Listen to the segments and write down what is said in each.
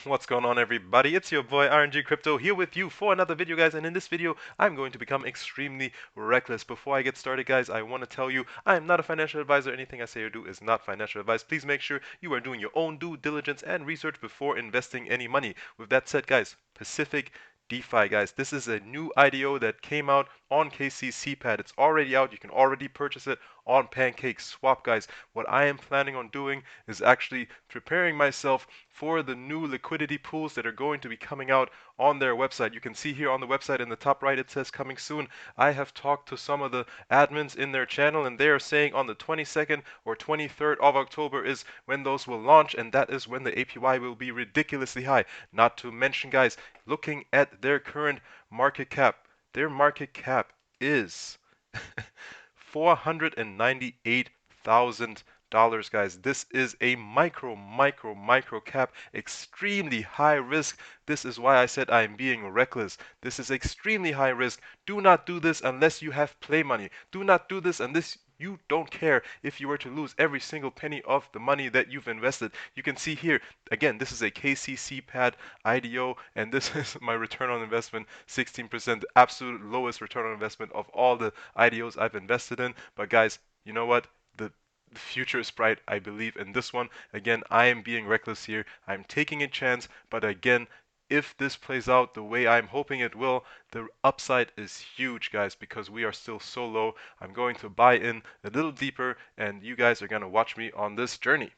What's going on, everybody? It's your boy RNG Crypto here with you for another video, guys. And in this video, I'm going to become extremely reckless. Before I get started, guys, I want to tell you I am not a financial advisor. Anything I say or do is not financial advice. Please make sure you are doing your own due diligence and research before investing any money. With that said, guys, Pacific DeFi, guys, this is a new IDO that came out on KCC Pad. It's already out. You can already purchase it on Pancake Swap, guys. What I am planning on doing is actually preparing myself for the new liquidity pools that are going to be coming out on their website. You can see here on the website in the top right it says coming soon. I have talked to some of the admins in their channel and they are saying on the 22nd or 23rd of October is when those will launch, and that is when the APY will be ridiculously high. Not to mention, guys, looking at their current market cap, their market cap is $498,000, guys. This is a micro cap, extremely high risk. This is why I said I am being reckless. This is extremely high risk. Do not do this unless you have play money. Do not do this unless you don't care if you were to lose every single penny of the money that you've invested. You can see here, again, this is a KCC Pad IDO, and this is my return on investment, 16%, the absolute lowest return on investment of all the IDOs I've invested in. But guys, you know what? The future is bright. I believe in this one. Again, I am being reckless here. I'm taking a chance, but again, if this plays out the way I'm hoping it will, the upside is huge, guys, because we are still so low. I'm going to buy in a little deeper, and you guys are going to watch me on this journey.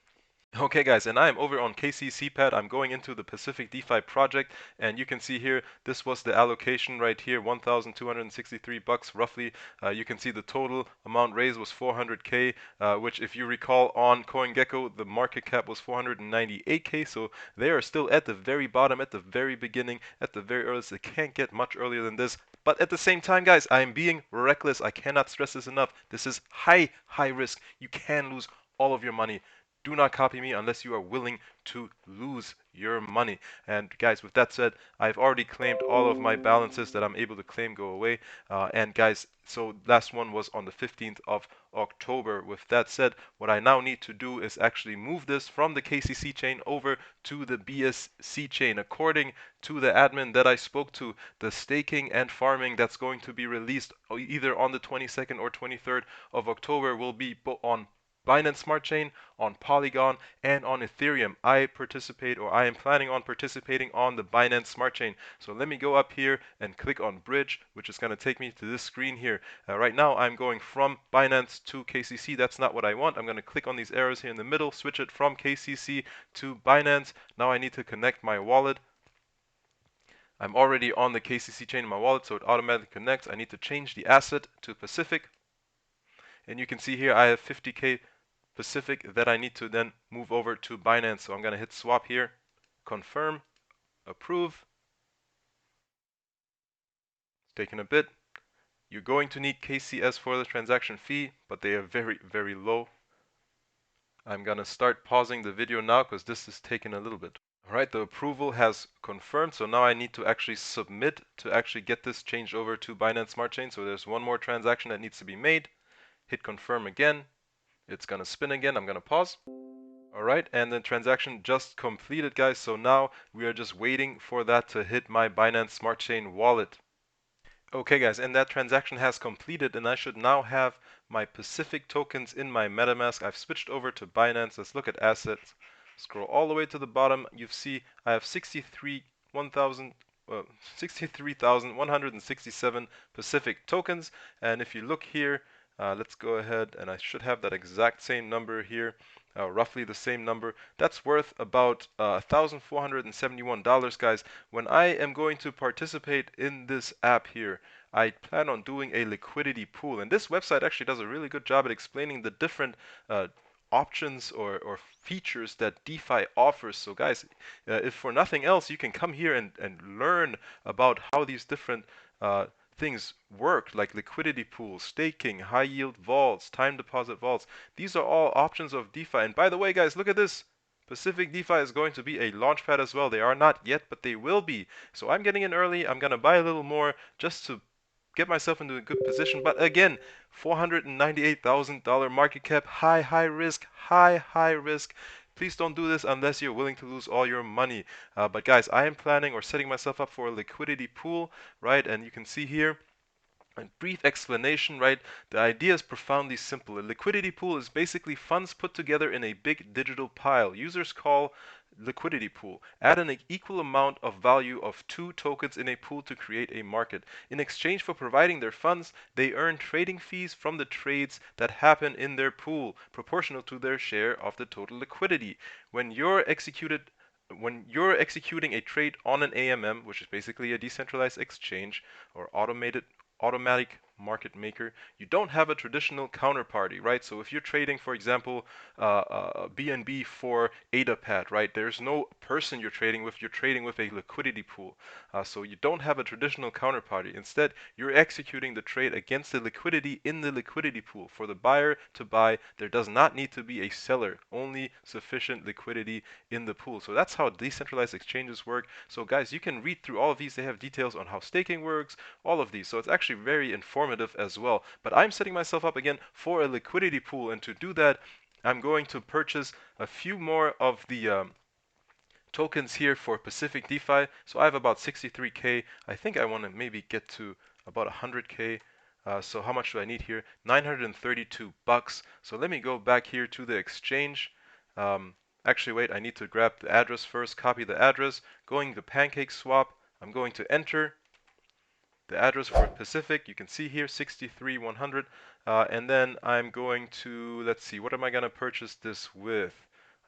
Okay, guys, and I am over on KCC Pad. I'm going into the Pacific DeFi project, and you can see here this was the allocation right here, 1,263 bucks roughly. You can see the total amount raised was 400k, which, if you recall, on CoinGecko the market cap was 498k. So they are still at the very bottom, at the very beginning, at the very earliest. It can't get much earlier than this. But at the same time, guys, I am being reckless. I cannot stress this enough. This is high risk. You can lose all of your money. Do not copy me unless you are willing to lose your money. And guys, with that said, I've already claimed all of my balances that I'm able to claim go away. And guys, so last one was on the 15th of October. With that said, what I now need to do is actually move this from the KCC chain over to the BSC chain. According to the admin that I spoke to, the staking and farming that's going to be released either on the 22nd or 23rd of October will be on Binance Smart Chain, on Polygon, and on Ethereum. I am planning on participating on the Binance Smart Chain. So let me go up here and click on Bridge, which is going to take me to this screen here. Right now I'm going from Binance to KCC. That's not what I want. I'm going to click on these arrows here in the middle, switch it from KCC to Binance. Now I need to connect my wallet. I'm already on the KCC chain in my wallet, so it automatically connects. I need to change the asset to Pacific. And you can see here I have 50k Pacific that I need to then move over to Binance. So I'm going to hit swap here, confirm, approve. It's taking a bit. You're going to need KCS for the transaction fee, but they are very low. I'm going to start pausing the video now because this is taking a little bit. Alright, the approval has confirmed, so now I need to actually submit to actually get this changed over to Binance Smart Chain. So there's one more transaction that needs to be made. Hit confirm again. It's going to spin again. I'm going to pause. Alright, and the transaction just completed, guys. So now we are just waiting for that to hit my Binance Smart Chain wallet. Okay, guys, and that transaction has completed, and I should now have my Pacific tokens in my MetaMask. I've switched over to Binance. Let's look at assets. Scroll all the way to the bottom. You see I have 63,167 Pacific tokens. And if you look here, let's go ahead, and I should have that exact same number here, roughly the same number. That's worth about $1,471, guys. When I am going to participate in this app here, I plan on doing a liquidity pool. And this website actually does a really good job at explaining the different options or features that DeFi offers. So guys, if for nothing else, you can come here and learn about how these different things work, like liquidity pools, staking, high yield vaults, time deposit vaults. These are all options of DeFi. And by the way, guys, look at this. Pacific DeFi is going to be a launchpad as well. They are not yet, but they will be. So I'm getting in early. I'm going to buy a little more just to get myself into a good position. But again, $498,000 market cap, high risk, high risk. Please don't do this unless you're willing to lose all your money. But guys, I am planning or setting myself up for a liquidity pool, right? And you can see here a brief explanation, right? The idea is profoundly simple. A liquidity pool is basically funds put together in a big digital pile. Users call liquidity pool. Add an equal amount of value of two tokens in a pool to create a market. In exchange for providing their funds, they earn trading fees from the trades that happen in their pool, proportional to their share of the total liquidity. When you're executing a trade on an AMM, which is basically a decentralized exchange or automatic market maker, you don't have a traditional counterparty, right? So if you're trading, for example, BNB for ADA Pad, right? There's no person you're trading with. You're trading with a liquidity pool. So you don't have a traditional counterparty. Instead, you're executing the trade against the liquidity in the liquidity pool. For the buyer to buy, there does not need to be a seller, only sufficient liquidity in the pool. So that's how decentralized exchanges work. So guys, you can read through all of these. They have details on how staking works, all of these. So it's actually very informative as well. But I'm setting myself up again for a liquidity pool, and to do that, I'm going to purchase a few more of the tokens here for Pacific DeFi. So I have about 63K. I think I want to maybe get to about 100K. So how much do I need here? 932 bucks. So let me go back here to the exchange. Actually, wait, I need to grab the address first, copy the address, going to Pancake Swap. I'm going to enter the address for Pacific. You can see here 63100, and then I'm going to, let's see, what am I going to purchase this with?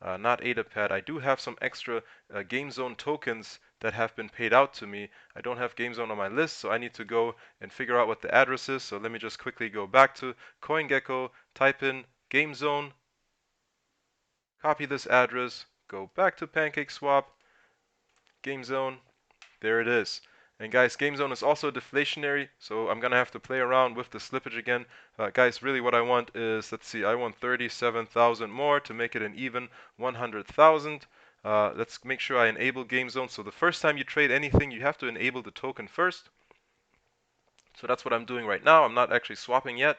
Not AdaPad. I do have some extra Game Zone tokens that have been paid out to me. I don't have Game Zone on my list, so I need to go and figure out what the address is. So let me just quickly go back to CoinGecko, type in Game Zone, copy this address, go back to PancakeSwap, Game Zone. There it is. And guys, Game Zone is also deflationary, so I'm gonna have to play around with the slippage again. Guys, really what I want is, let's see, I want 37,000 more to make it an even 100,000. Let's make sure I enable Game Zone. So the first time you trade anything, you have to enable the token first. So that's what I'm doing right now. I'm not actually swapping yet.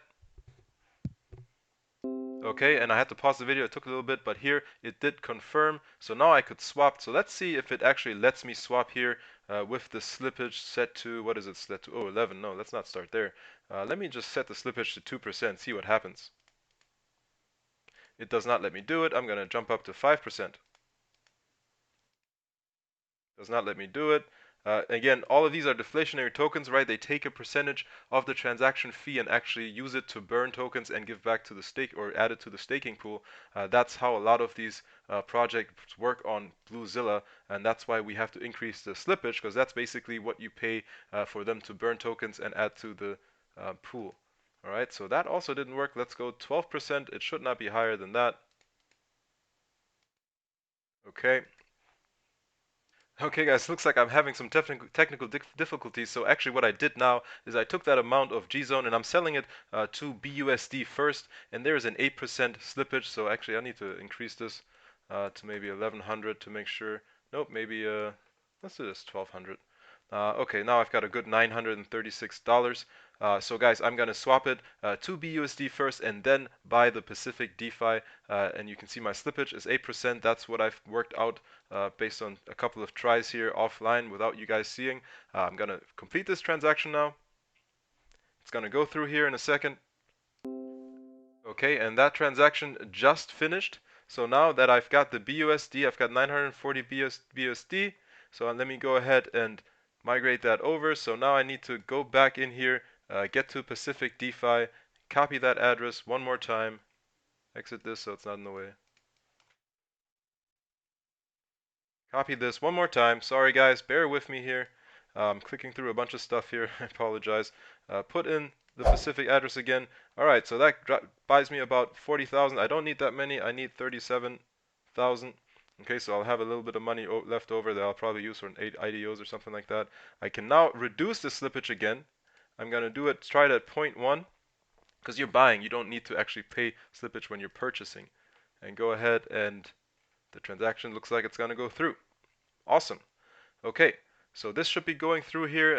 Okay, and I had to pause the video. It took a little bit, but here it did confirm. So now I could swap. So let's see if it actually lets me swap here with the slippage set to, what is it set to? Oh, 11. No, let's not start there. Let me just set the slippage to 2%, see what happens. It does not let me do it. I'm going to jump up to 5%. Does not let me do it. Again, all of these are deflationary tokens, right? They take a percentage of the transaction fee and actually use it to burn tokens and give back to the stake or add it to the staking pool. That's how a lot of these projects work on BlueZilla, and that's why we have to increase the slippage, because that's basically what you pay for them to burn tokens and add to the pool. All right, so that also didn't work. Let's go 12%. It should not be higher than that. Okay. Okay guys, looks like I'm having some technical difficulties. So actually what I did now is I took that amount of G-Zone and I'm selling it to BUSD first, and there is an 8% slippage. So actually I need to increase this to maybe 1100 to make sure. Nope, maybe let's do this 1200. Okay, now I've got a good $936. So guys, I'm gonna swap it to BUSD first and then buy the Pacific DeFi, and you can see my slippage is 8%. That's what I've worked out based on a couple of tries here offline without you guys seeing. I'm gonna complete this transaction now. It's gonna go through here in a second. Okay, and that transaction just finished. So now that I've got the BUSD, I've got 940 BUSD. So let me go ahead and migrate that over. So now I need to go back in here, get to Pacific DeFi, copy that address one more time, exit this so it's not in the way. Copy this one more time. Sorry guys, bear with me here. I'm clicking through a bunch of stuff here. I apologize. Put in the Pacific address again. Alright, so that buys me about 40,000. I don't need that many. I need 37,000. Okay, so I'll have a little bit of money left over that I'll probably use for an 8 IDOs or something like that. I can now reduce the slippage again. I'm going to do it, try it at 0.1. Because you're buying, you don't need to actually pay slippage when you're purchasing. And go ahead and the transaction looks like it's going to go through. Awesome. Okay, so this should be going through here.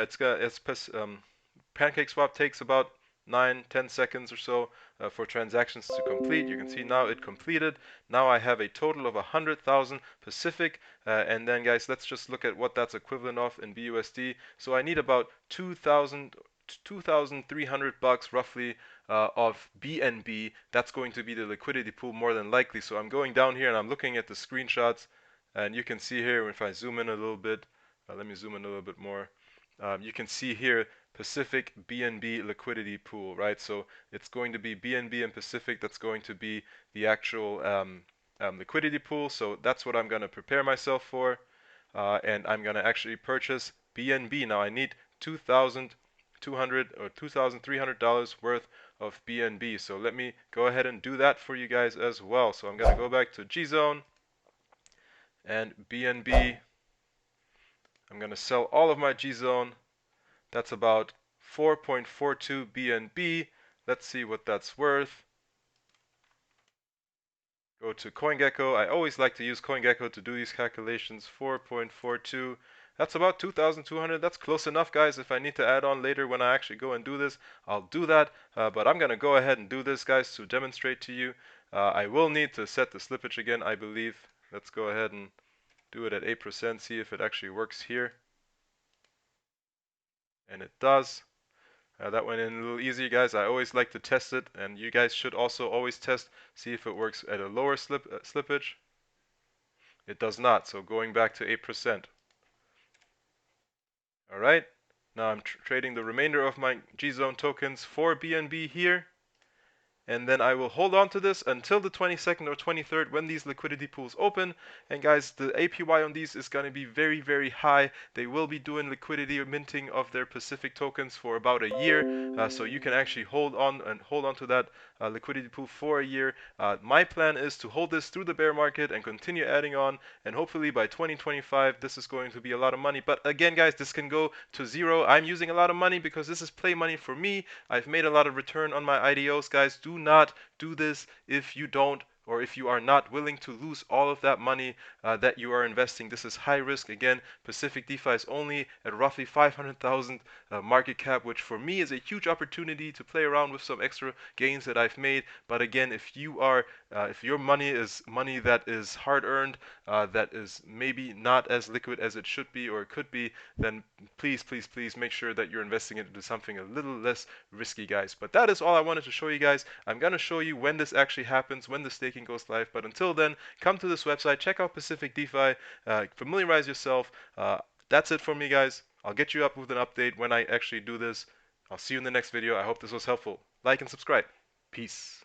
PancakeSwap takes about 9-10 seconds or so for transactions to complete. You can see now it completed. Now I have a total of 100,000 Pacific, and then guys, let's just look at what that's equivalent of in BUSD. So I need about 2,300 bucks roughly of BNB. That's going to be the liquidity pool more than likely. So I'm going down here and I'm looking at the screenshots, and you can see here if I zoom in a little bit, let me zoom in a little bit more. You can see here Pacific BNB liquidity pool, right? So it's going to be BNB and Pacific. That's going to be the actual liquidity pool. So that's what I'm going to prepare myself for, and I'm going to actually purchase BNB. Now I need $2,200 or $2,300 worth of BNB. So let me go ahead and do that for you guys as well. So I'm going to go back to G Zone and BNB. I'm going to sell all of my G Zone. That's about 4.42 BNB. Let's see what that's worth. Go to CoinGecko. I always like to use CoinGecko to do these calculations. 4.42. That's about 2,200. That's close enough, guys. If I need to add on later when I actually go and do this, I'll do that. But I'm going to go ahead and do this, guys, to demonstrate to you. I will need to set the slippage again, I believe. Let's go ahead and do it at 8%, see if it actually works here. And it does. That went in a little easier, guys. I always like to test it, and you guys should also always test, see if it works at a lower slippage. It does not, so going back to 8%. Alright, now I'm trading the remainder of my G-Zone tokens for BNB here. And then I will hold on to this until the 22nd or 23rd when these liquidity pools open. And guys, the APY on these is going to be very, very high. They will be doing liquidity or minting of their Pacific tokens for about a year. So you can actually hold on to that liquidity pool for a year. My plan is to hold this through the bear market and continue adding on. And hopefully by 2025, this is going to be a lot of money. But again, guys, this can go to zero. I'm using a lot of money because this is play money for me. I've made a lot of return on my IDOs, guys. Do not do this if you don't, or if you are not willing to lose all of that money that you are investing. This is high risk. Again, Pacific DeFi is only at roughly 500,000 market cap, which for me is a huge opportunity to play around with some extra gains that I've made. But again, if your money is money that is hard earned, that is maybe not as liquid as it should be or it could be, then please, please, please make sure that you're investing it into something a little less risky, guys. But that is all I wanted to show you guys. I'm going to show you when this actually happens, when the staking goes live. But until then, come to this website, check out Pacific DeFi, familiarize yourself. That's it for me, guys. I'll get you up with an update when I actually do this. I'll see you in the next video. I hope this was helpful. Like and subscribe. Peace.